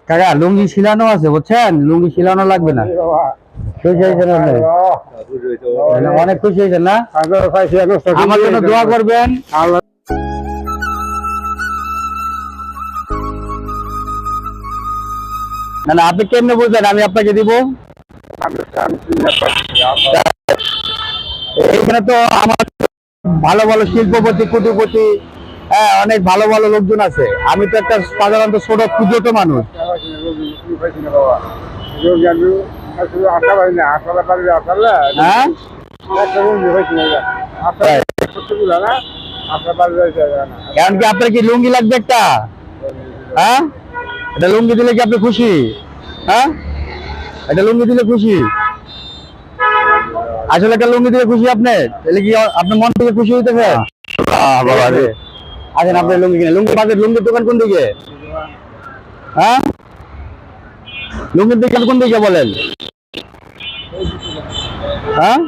কাকা লুঙ্গি শিলানো আছে বুঝছেন, লুঙ্গি শিলানো লাগবে না। খুশি হয়েছেন আপনি? অনেক খুশি হয়েছেন না? আমার জন্য দোয়া করবেন। না না, আপনি কেমনে বুঝলেন আমি আপনাকে দিব? এখানে তো আমার ভালো ভালো শিল্পপতি, কুটিপতি, হ্যাঁ অনেক ভালো ভালো লোকজন আছে। আমি তো একটা সাধারণত ছোট ক্ষুদ্র মানুষ। হ্যাঁ এখন কি আপনার কি লুঙ্গি লাগবে একটা? হ্যাঁ এটা লুঙ্গি দিলে কি আপনি খুশি? হ্যাঁ এটা লুঙ্গি দিলে খুশি? আসলে একটা লুঙ্গি দিলে খুশি আপনি? তাহলে কি আপনার মন থেকে খুশি হইতেছে? আছেন আপনার লুঙ্গি কিনে? লুঙ্গি বাজার লুঙ্গির দোকান কোন দিকে? হ্যাঁ লুঙ্গির দোকান কোন দিকে বলেন? হ্যাঁ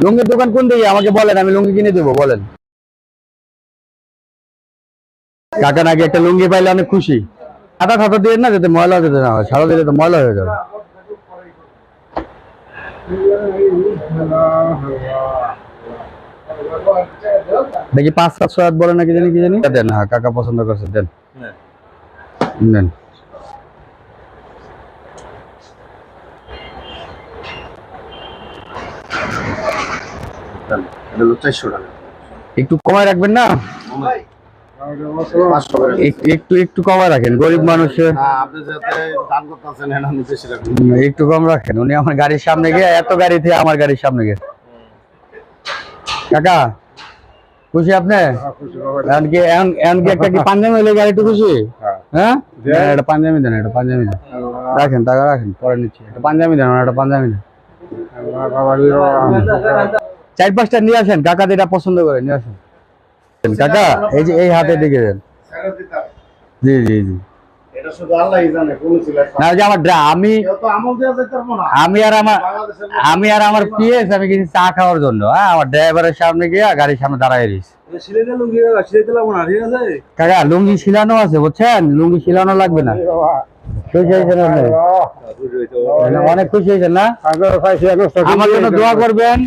লুঙ্গির দোকান কোন দিকে আমাকে বলেন, আমি লুঙ্গি কিনে দেবো। বলেন কাকা নাকি একটা লুঙ্গি পাইলে অনেক খুশি। হাতা ফাতা দিয়ে না যাতে ময়লা যেতে না হয়, সারা দিলে তো ময়লা হয়ে যাবে। দেখি 5-7 হাত বলে নাকি জানি, কি জানি দেন। হ্যাঁ কাকা পছন্দ করছে, দেন নেন। একটু কমায় রাখবেন না? একটু একটু কমায় রাখেন, গরিব মানুষের একটু কম রাখেন। উনি আমার গাড়ির সামনে গিয়ে, এত গাড়ি থেকে আমার গাড়ির সামনে গিয়ে। কাকা খুশি আপনি? এমনকি একটা কি পাঞ্জাবি হলে গাড়ি একটু খুশি? হ্যাঁ একটা পাঞ্জাবি দেন, একটা পাঞ্জাবি দেন। রাখেন টাকা রাখেন, পরে নিচ্ছি। একটা পাঞ্জাবি দেন, একটা পাঞ্জাবি দেন। 4-5টা নিয়ে আসেন, কাকা যেটা পছন্দ করে নিয়ে আসেন। কাকা এই যে এই হাতের দিকে দেন। জি জি জি। আমি আর আমার পিএস আমি কিছু চা খাওয়ার জন্য, হ্যাঁ আমার ড্রাইভারের সামনে গিয়ে গাড়ির সামনে দাঁড়ায় দিস। কাকা লুঙ্গি শিলানো আছে বুঝছেন, লুঙ্গি শিলানো লাগবে না। খুশি হয়েছেন আপনি? অনেক খুশি হয়েছেন না? আমার জন্য দোয়া করবেন।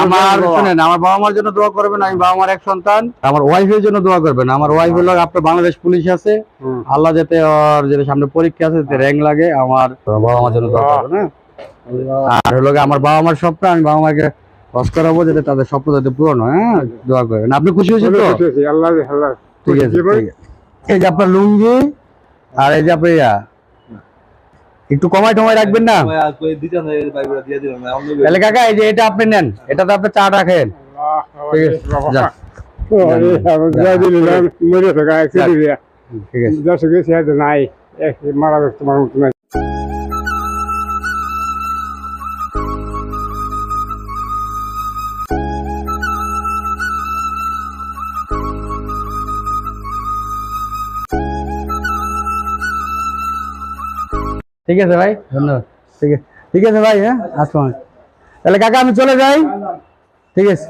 আমার শুনেন, আমার বাবা মার জন্য দোয়া করবেন। আমি বাবা মার এক সন্তান। আমার ওয়াইফের জন্য দোয়া করবেন। আমার ওয়াইফ হলো আপনার বাংলাদেশ পুলিশ আছে, আল্লাহ যাতে ওর যেটা সামনে পরীক্ষা আছে যাতে র্যাঙ্ক লাগে। আমার বাবা মার জন্য দোয়া করবেন। আর হলো আমার বাবা মার স্বপ্ন, আমি বাবা মাকে হজ করাবো যাতে তাদের স্বপ্ন যাতে পূরণ হয়। হ্যাঁ দোয়া করবেন। আপনি খুশি হয়েছেন তো? ঠিক আছে। এই যে আপনার লুঙ্গি আর এই যে আপনার একটু কমাই টমাই রাখবেন না? তাহলে কাকা এই যে এটা আপনি নেন, এটা তো আপনি চা রাখেন। ঠিক আছে ঠিক আছে ভাই, ধন্যবাদ। ঠিক আছে ঠিক আছে ভাই, হ্যাঁ আসসালাম। তাহলে কাকা আমি চলে যাই। ঠিক আছে।